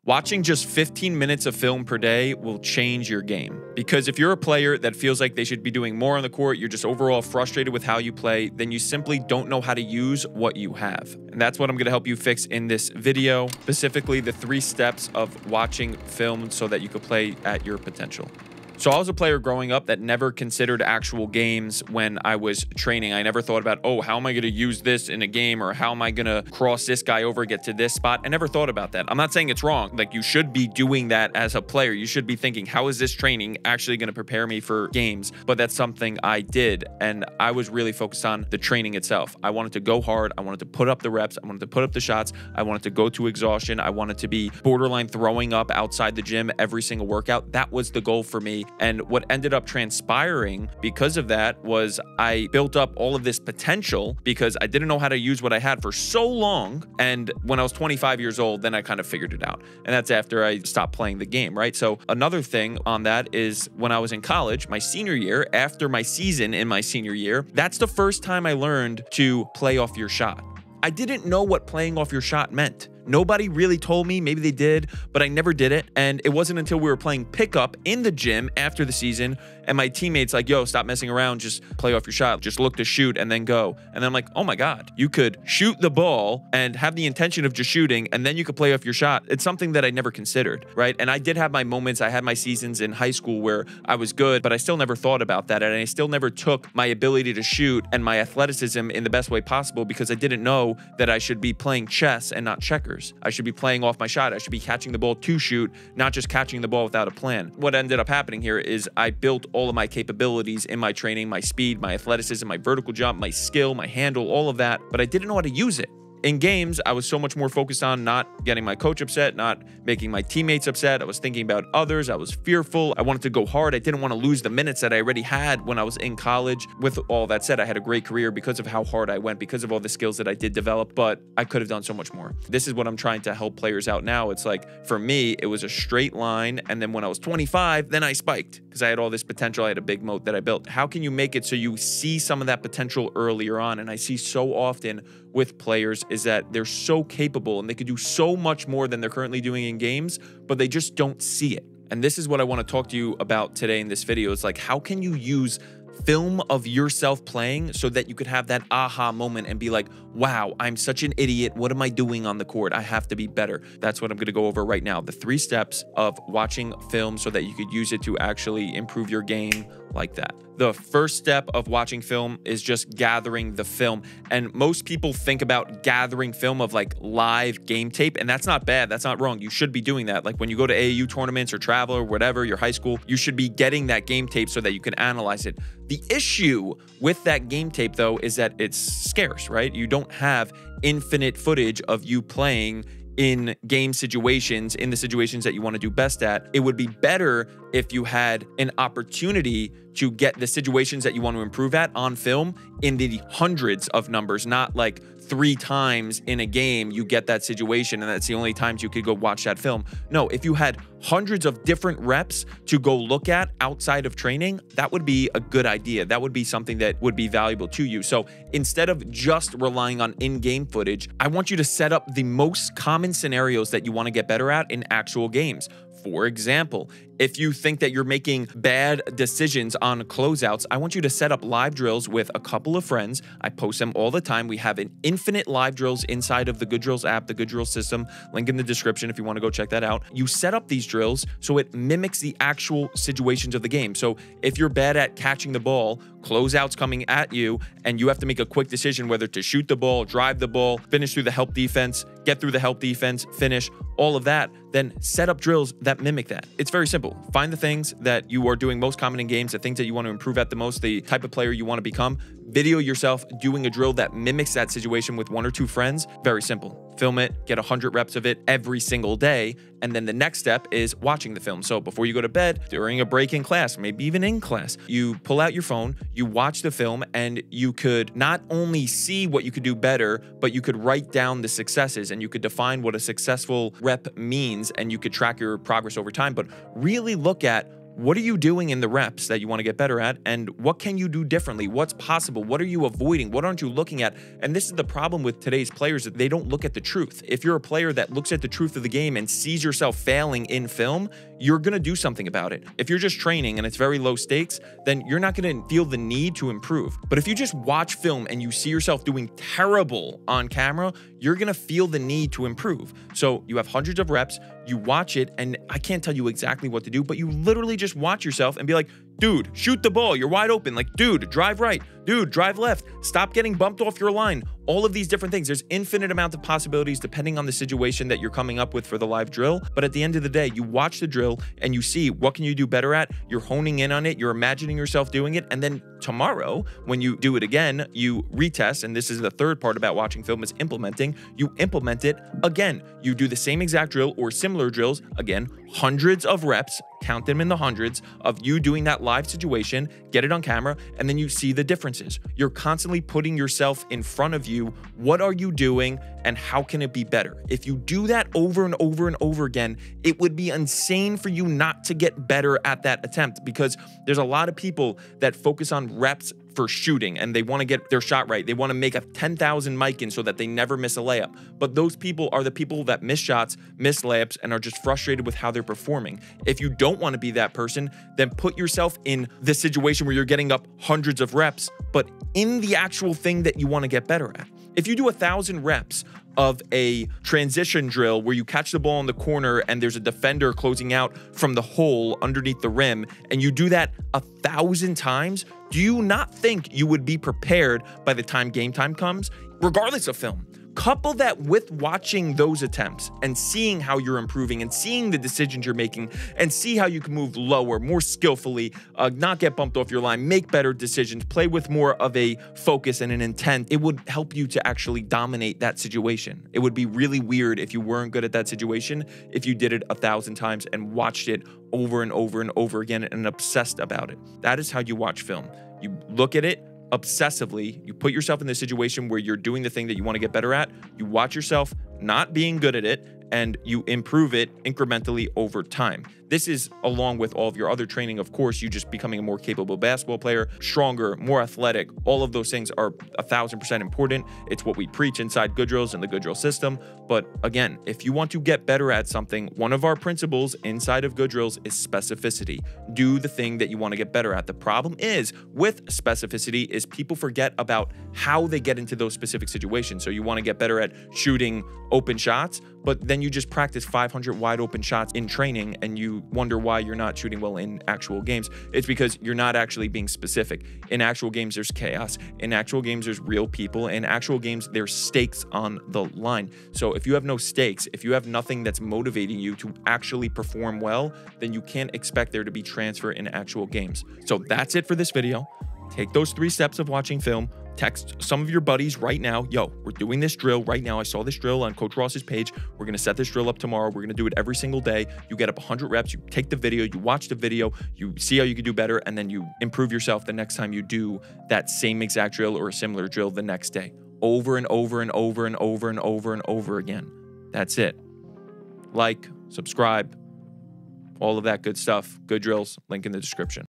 Watching just 15 minutes of film per day will change your game. Because if you're a player that feels like they should be doing more on the court, you're just overall frustrated with how you play, then you simply don't know how to use what you have. And that's what I'm going to help you fix in this video, specifically the 3 steps of watching film so that you could play at your potential. So I was a player growing up that never considered actual games when I was training. I never thought about, oh, how am I going to use this in a game, or how am I going to cross this guy over, get to this spot? I never thought about that. I'm not saying it's wrong. Like, you should be doing that as a player. You should be thinking, how is this training actually going to prepare me for games? But that's something I did. And I was really focused on the training itself. I wanted to go hard. I wanted to put up the reps. I wanted to put up the shots. I wanted to go to exhaustion. I wanted to be borderline throwing up outside the gym every single workout. That was the goal for me. And what ended up transpiring because of that was I built up all of this potential because I didn't know how to use what I had for so long. And when I was 25 years old, then I kind of figured it out. And that's after I stopped playing the game, right? So another thing on that is when I was in college, my senior year, after my season in my senior year, that's the first time I learned to play off your shot. I didn't know what playing off your shot meant. Nobody really told me. Maybe they did, but I never did it. And it wasn't until we were playing pickup in the gym after the season and my teammates like, yo, stop messing around. Just play off your shot. Just look to shoot and then go. And then I'm like, oh my God, you could shoot the ball and have the intention of just shooting, and then you could play off your shot. It's something that I never considered, right? And I did have my moments. I had my seasons in high school where I was good, but I still never thought about that. And I still never took my ability to shoot and my athleticism in the best way possible because I didn't know that I should be playing chess and not checkers. I should be playing off my shot. I should be catching the ball to shoot, not just catching the ball without a plan. What ended up happening here is I built all of my capabilities in my training, my speed, my athleticism, my vertical jump, my skill, my handle, all of that, but I didn't know how to use it. In games, I was so much more focused on not getting my coach upset, not making my teammates upset. I was thinking about others. I was fearful. I wanted to go hard. I didn't want to lose the minutes that I already had when I was in college. With all that said, I had a great career because of how hard I went, because of all the skills that I did develop, but I could have done so much more. This is what I'm trying to help players out now. It's like, for me, it was a straight line. And then when I was 25, then I spiked because I had all this potential. I had a big moat that I built. How can you make it so you see some of that potential earlier on? And I see so often with players is that they're so capable and they could do so much more than they're currently doing in games, but they just don't see it. And this is what I want to talk to you about today in this video. It's like, how can you use film of yourself playing so that you could have that aha moment and be like, wow, I'm such an idiot. What am I doing on the court? I have to be better. That's what I'm going to go over right now. The 3 steps of watching film so that you could use it to actually improve your game like that. The first step of watching film is just gathering the film. And most people think about gathering film of like live game tape, and that's not bad. That's not wrong. You should be doing that. Like when you go to AAU tournaments or travel or whatever, your high school, you should be getting that game tape so that you can analyze it. The issue with that game tape though is that it's scarce, right? You don't have infinite footage of you playing in game situations, in the situations that you want to do best at. It would be better if you had an opportunity to get the situations that you want to improve at on film in the hundreds of numbers, not like 3 times in a game you get that situation and that's the only times you could go watch that film. No, if you had hundreds of different reps to go look at outside of training, that would be a good idea. That would be something that would be valuable to you. So instead of just relying on in-game footage, I want you to set up the most common scenarios that you want to get better at in actual games. For example, if you think that you're making bad decisions on closeouts, I want you to set up live drills with a couple of friends. I post them all the time. We have an infinite live drills inside of the Good Drills app, the Good Drills system. Link in the description if you want to go check that out. You set up these drills so it mimics the actual situations of the game. So if you're bad at catching the ball, closeouts coming at you, and you have to make a quick decision whether to shoot the ball, drive the ball, finish through the help defense, get through the help defense, finish, all of that, then set up drills that mimic that. It's very simple. Find the things that you are doing most common in games, the things that you want to improve at the most, the type of player you want to become. Video yourself doing a drill that mimics that situation with 1 or 2 friends. Very simple. Film it, get 100 reps of it every single day. And then the next step is watching the film. So before you go to bed, during a break in class, maybe even in class, you pull out your phone, you watch the film, and you could not only see what you could do better, but you could write down the successes and you could define what a successful rep means and you could track your progress over time. But really look at what are you doing in the reps that you want to get better at, and what can you do differently? What's possible? What are you avoiding? What aren't you looking at? And this is the problem with today's players, that they don't look at the truth. If you're a player that looks at the truth of the game and sees yourself failing in film, you're going to do something about it. If you're just training and it's very low stakes, then you're not going to feel the need to improve. But if you just watch film and you see yourself doing terrible on camera, you're going to feel the need to improve. So you have hundreds of reps, you watch it, and I can't tell you exactly what to do, but you literally just watch yourself and be like, dude, shoot the ball. You're wide open. Like, dude, drive right. Dude, drive left. Stop getting bumped off your line. All of these different things. There's infinite amount of possibilities depending on the situation that you're coming up with for the live drill. But at the end of the day, you watch the drill and you see what can you do better at. You're honing in on it. You're imagining yourself doing it. And then tomorrow, when you do it again, you retest. And this is the third part about watching film, is implementing. You implement it again. You do the same exact drill or similar drills. Again, hundreds of reps. Count them in the hundreds of you doing that live situation, get it on camera, and then you see the differences. You're constantly putting yourself in front of you. What are you doing and how can it be better? If you do that over and over and over again, it would be insane for you not to get better at that attempt, because there's a lot of people that focus on reps for shooting and they want to get their shot right. They want to make a 10,000 mic-in so that they never miss a layup. But those people are the people that miss shots, miss layups, and are just frustrated with how they're performing. If you don't want to be that person, then put yourself in this situation where you're getting up hundreds of reps, but in the actual thing that you want to get better at. If you do 1,000 reps of a transition drill where you catch the ball in the corner and there's a defender closing out from the hole underneath the rim, and you do that 1,000 times, do you not think you would be prepared by the time game time comes, regardless of film? Couple that with watching those attempts and seeing how you're improving and seeing the decisions you're making and see how you can move lower, more skillfully, not get bumped off your line, make better decisions, play with more of a focus and an intent. It would help you to actually dominate that situation. It would be really weird if you weren't good at that situation, if you did it 1,000 times and watched it over and over and over again and obsessed about it. That is how you watch film. You look at it obsessively, you put yourself in the situation where you're doing the thing that you want to get better at, you watch yourself not being good at it, and you improve it incrementally over time. This is along with all of your other training, of course, you just becoming a more capable basketball player, stronger, more athletic. All of those things are 1,000% important. It's what we preach inside Good Drills and the Good Drill system. But again, if you want to get better at something, one of our principles inside of Good Drills is specificity. Do the thing that you want to get better at. The problem is with specificity is people forget about how they get into those specific situations. So you want to get better at shooting open shots, but then you just practice 500 wide open shots in training and you wonder why you're not shooting well in actual games. It's because you're not actually being specific. In actual games, there's chaos. In actual games, there's real people. In actual games, there's stakes on the line. So if you have no stakes, if you have nothing that's motivating you to actually perform well, then you can't expect there to be transfer in actual games. So that's it for this video. Take those 3 steps of watching film. Text some of your buddies right now. Yo, we're doing this drill right now. I saw this drill on Coach Ross's page. We're going to set this drill up tomorrow. We're going to do it every single day. You get up 100 reps. You take the video. You watch the video. You see how you can do better. And then you improve yourself the next time you do that same exact drill or a similar drill the next day. Over and over and over and over and over and over again. That's it. Like, subscribe, all of that good stuff. Good Drills, link in the description.